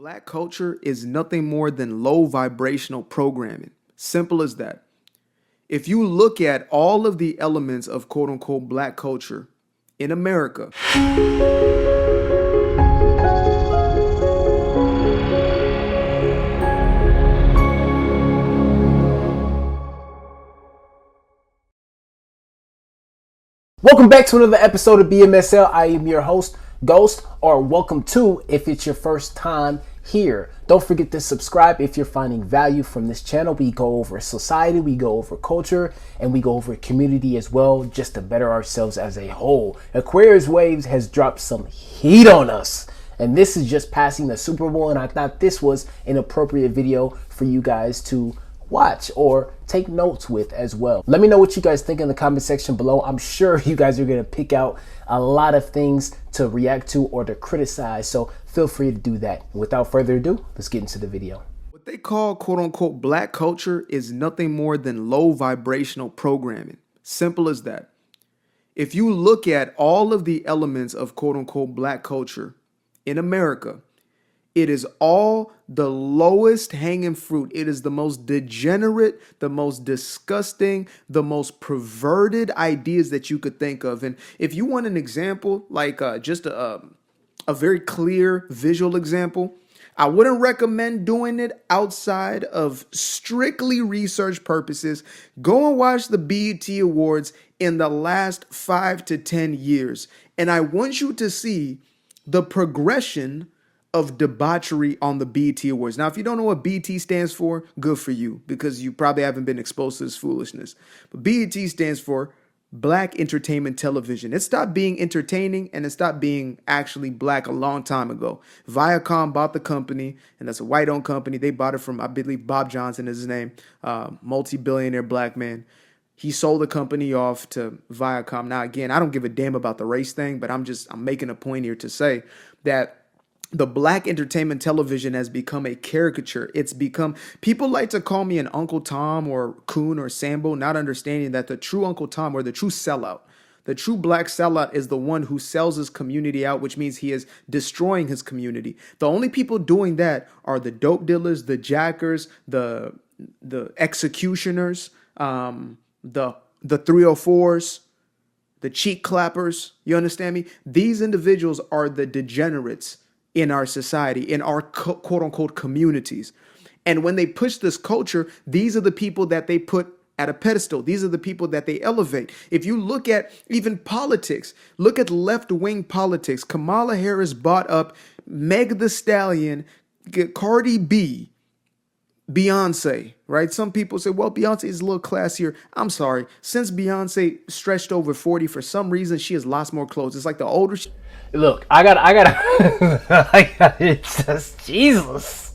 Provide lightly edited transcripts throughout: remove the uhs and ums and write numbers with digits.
Black culture is nothing more than low vibrational programming. Simple as that. If you look at all of the elements of quote unquote black culture in America, welcome back to another episode of BMSL. I am your host, Ghost, or welcome to if it's your first time here. Don't forget to subscribe if you're finding value from this channel. We go over society, we go over culture, and we go over community as well, just to better ourselves as a whole. Aquarius Waves has dropped some heat on us, and this is just passing the Super Bowl, and I thought this was an appropriate video for you guys to watch or take notes with as well. Let me know what you guys think in the comment section below. I'm sure you guys are going to pick out a lot of things to react to or to criticize, so feel free to do that. Without further ado, let's get into the video. what they call quote unquote black culture is nothing more than low vibrational programming. Simple as that. If you look at all of the elements of quote unquote black culture in America, it is all the lowest hanging fruit. It is the most degenerate, the most disgusting, the most perverted ideas that you could think of. And if you want an example, like just a very clear visual example, I wouldn't recommend doing it outside of strictly research purposes. Go and watch the BET Awards in the last 5 to 10 years. And I want you to see the progression of debauchery on the BET Awards. Now, if you don't know what BET stands for, good for you, because you probably haven't been exposed to this foolishness. But BET stands for Black Entertainment Television. It stopped being entertaining and it stopped being actually black a long time ago. Viacom bought the company, and that's a white-owned company. They bought it from, I believe, Bob Johnson is his name, multi-billionaire black man. He sold the company off to Viacom. Now, again, I don't give a damn about the race thing, but I'm making a point here to say that the Black Entertainment Television has become a caricature. It's become, people like to call me an Uncle Tom or Coon or Sambo, not understanding that the true Uncle Tom, or the true sellout, the true black sellout, is the one who sells his community out, which means he is destroying his community. The only people doing that are the dope dealers, the jackers, the executioners, the 304s, the cheek clappers. You understand me? These individuals are the degenerates in our society, in our quote unquote communities. And when they push this culture, these are the people that they put at a pedestal. These are the people that they elevate. If you look at even politics, look at left-wing politics. Kamala Harris bought up Meg the Stallion, Cardi B, Beyonce, right? Some people say, well, Beyonce is a little classier. I'm sorry. Since Beyonce stretched over 40, for some reason, she has lost more clothes. It's like the older she... Look, I got it's just Jesus.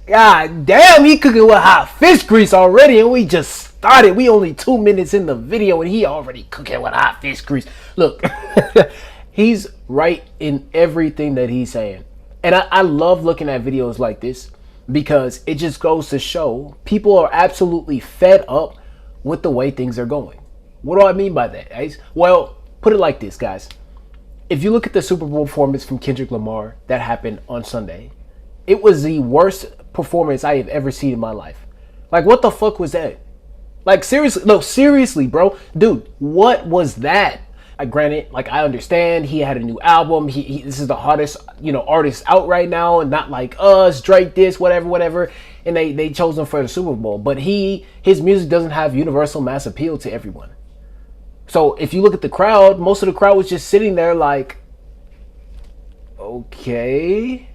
God damn, he cooking with hot fish grease already, and we just started. We only 2 minutes in the video, and he already cooking with hot fish grease. Look, he's right in everything that he's saying. And I love looking at videos like this because it just goes to show people are absolutely fed up with the way things are going. What do I mean by that, guys? Well, put it like this, guys. If you look at the Super Bowl performance from Kendrick Lamar that happened on Sunday, it was the worst performance I have ever seen in my life. Like, what the fuck was that? Like, seriously, no, seriously, bro. Dude, what was that? Granted, like, I understand he had a new album. This is the hottest, artist out right now, and not like us, Drake this, whatever. And they chose him for the Super Bowl. But his music doesn't have universal mass appeal to everyone. So if you look at the crowd, most of the crowd was just sitting there like, okay,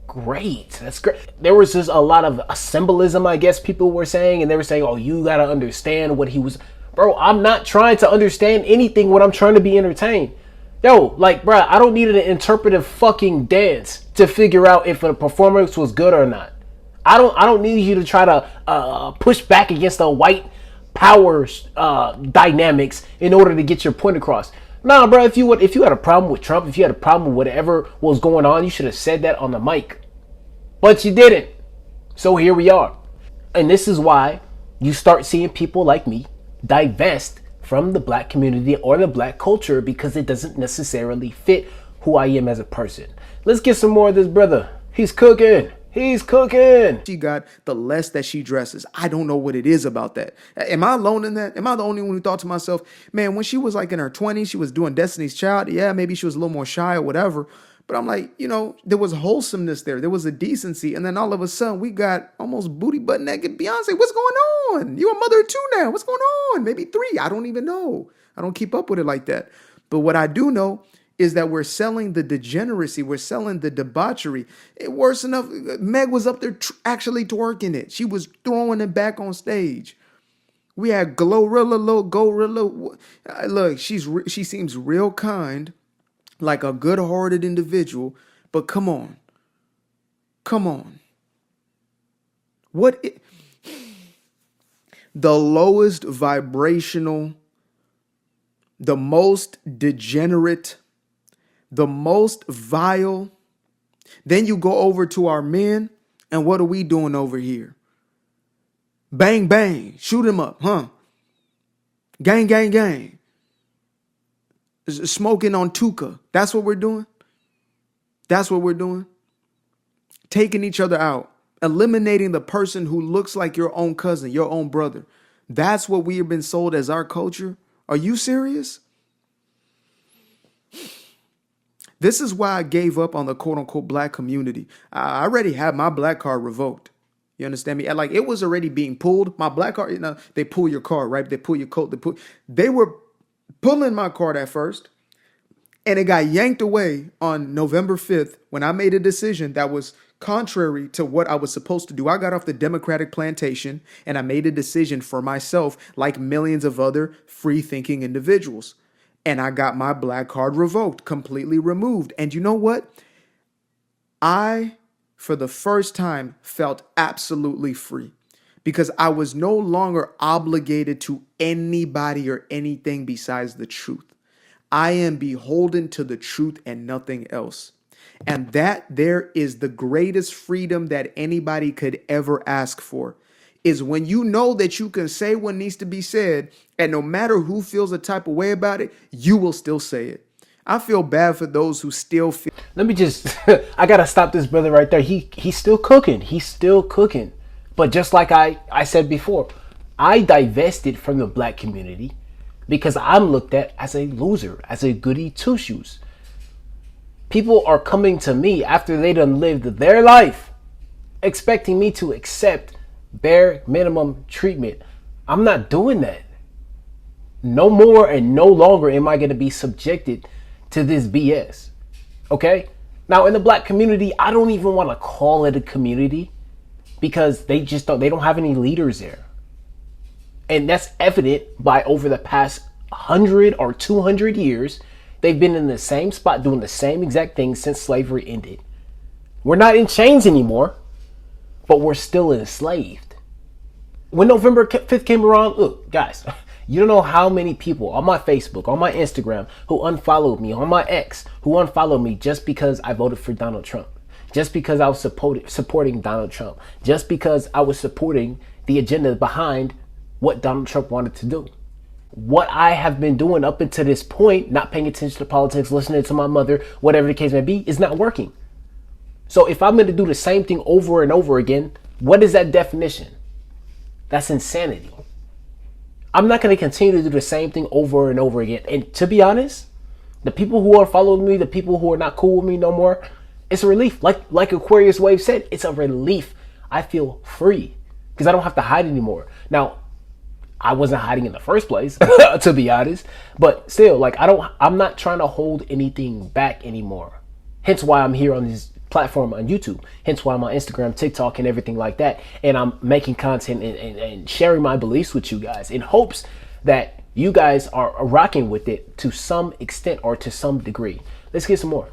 great. That's great. There was just a lot of symbolism, I guess people were saying, and they were saying, oh, you got to understand what he was. Bro, I'm not trying to understand anything when I'm trying to be entertained. Yo, like, bro, I don't need an interpretive fucking dance to figure out if a performance was good or not. I don't need you to try to push back against the white power dynamics in order to get your point across. Nah, bro, if you had a problem with Trump, if you had a problem with whatever was going on, you should have said that on the mic. But you didn't. So here we are. And this is why you start seeing people like me divest from the black community or the black culture, because it doesn't necessarily fit who I am as a person. Let's get some more of this brother. He's cooking. He's cooking. she got, the less that she dresses. I don't know what it is about that. Am I alone in that? Am I the only one who thought to myself, man, when she was like in her 20s, she was doing Destiny's Child. Yeah, maybe she was a little more shy or whatever. But I'm like, there was wholesomeness there. There was a decency. And then all of a sudden, we got almost booty butt naked Beyonce. What's going on? You're a mother of two now. What's going on? Maybe three. I don't even know. I don't keep up with it like that. But what I do know is that we're selling the degeneracy, we're selling the debauchery. Worse enough, Meg was up there actually twerking it. She was throwing it back on stage. We had Glorilla, little Gorilla. Look, she seems real kind, like a good-hearted individual. But come on, what? The lowest vibrational, the most degenerate, the most vile. Then you go over to our men, and what are we doing over here? Bang, bang, shoot him up, huh? Gang, gang, gang. Smoking on Tuka. That's what we're doing? That's what we're doing? Taking each other out. Eliminating the person who looks like your own cousin, your own brother. That's what we have been sold as our culture? Are you serious? This is why I gave up on the quote unquote black community. I already had my black card revoked. You understand me? Like, it was already being pulled. My black card, they pull your card, right? They pull your coat. They were pulling my card at first. And it got yanked away on November 5th when I made a decision that was contrary to what I was supposed to do. I got off the Democratic plantation and I made a decision for myself, like millions of other free-thinking individuals. And I got my black card revoked, completely removed. And you know what? I, for the first time, felt absolutely free because I was no longer obligated to anybody or anything besides the truth. I am beholden to the truth and nothing else. And that there is the greatest freedom that anybody could ever ask for, is when you know that you can say what needs to be said, and no matter who feels a type of way about it, you will still say it. I feel bad for those who still feel. Let me just, I gotta stop this brother right there. He's still cooking. He's still cooking. But just like I said before, I divested from the black community because I'm looked at as a loser, as a goody two-shoes. People are coming to me after they done lived their life, expecting me to accept bare minimum treatment. I'm not doing that. No more and no longer am I going to be subjected to this BS. Okay? Now, in the black community, I don't even want to call it a community because they don't have any leaders there. And that's evident by over the past 100 or 200 years, they've been in the same spot doing the same exact thing since slavery ended. We're not in chains anymore, but we're still enslaved. When November 5th came around, look, guys, you don't know how many people on my Facebook, on my Instagram, who unfollowed me, on my ex, who unfollowed me just because I voted for Donald Trump, just because I was supporting Donald Trump, just because I was supporting the agenda behind what Donald Trump wanted to do. What I have been doing up until this point, not paying attention to politics, listening to my mother, whatever the case may be, is not working. So if I'm going to do the same thing over and over again, what is that definition? That's insanity. I'm not going to continue to do the same thing over and over again. And to be honest, the people who are following me, the people who are not cool with me no more, it's a relief. Like Aquarius Wave said, it's a relief. I feel free because I don't have to hide anymore. Now, I wasn't hiding in the first place, to be honest, but still, I'm not trying to hold anything back anymore. Hence why I'm here on this platform on YouTube. Hence why I'm on Instagram, TikTok, and everything like that. And I'm making content and sharing my beliefs with you guys in hopes that you guys are rocking with it to some extent or to some degree. Let's get some more.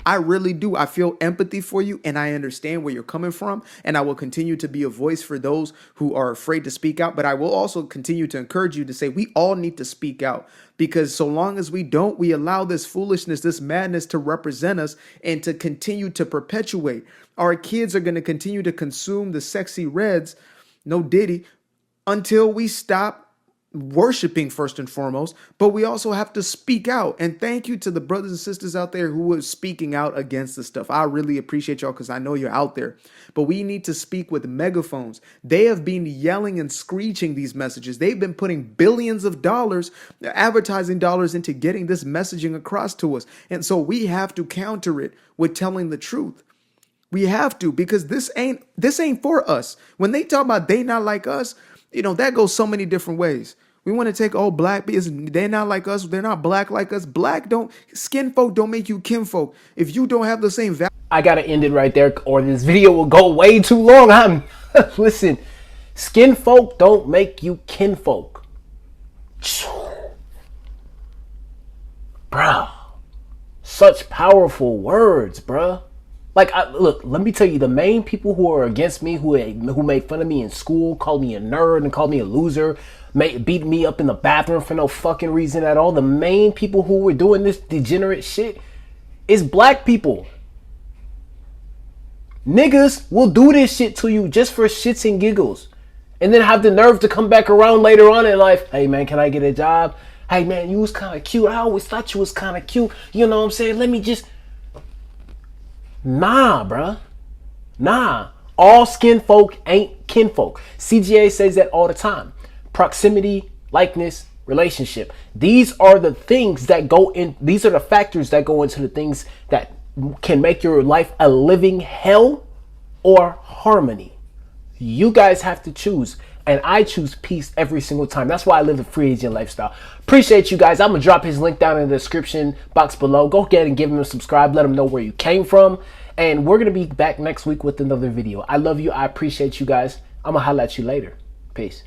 I really do. I feel empathy for you and I understand where you're coming from. And I will continue to be a voice for those who are afraid to speak out. But I will also continue to encourage you to say we all need to speak out, because so long as we don't, we allow this foolishness, this madness to represent us and to continue to perpetuate. Our kids are going to continue to consume the sexy reds, no Diddy, until we stop worshiping first and foremost, but we also have to speak out. And thank you to the brothers and sisters out there who are speaking out against this stuff. I really appreciate y'all because I know you're out there. But we need to speak with megaphones. They have been yelling and screeching these messages. They've been putting billions of dollars, advertising dollars, into getting this messaging across to us. And so we have to counter it with telling the truth. We have to, because this ain't for us. When they talk about they not like us, that goes so many different ways. We want to take black because they're not like us. They're not black like us. Skin folk don't make you kinfolk. If you don't have the same value. I gotta end it right there, or this video will go way too long. Listen, skin folk don't make you kinfolk. Bruh, such powerful words, bruh. Like, look, let me tell you, the main people who are against me, who made fun of me in school, called me a nerd and called me a loser, beat me up in the bathroom for no fucking reason at all, the main people who were doing this degenerate shit is black people. Niggas will do this shit to you just for shits and giggles, and then have the nerve to come back around later on in life. Hey man, can I get a job? Hey man, you was kind of cute. I always thought you was kind of cute. You know what I'm saying? Let me just... Nah, bruh. Nah. All skin folk ain't kinfolk. CGA says that all the time. Proximity, likeness, relationship. These are the things that go in. These are the factors that go into the things that can make your life a living hell or harmony. You guys have to choose. And I choose peace every single time. That's why I live a free agent lifestyle. Appreciate you guys. I'm going to drop his link down in the description box below. Go ahead and give him a subscribe. Let him know where you came from. And we're going to be back next week with another video. I love you. I appreciate you guys. I'm going to holler at you later. Peace.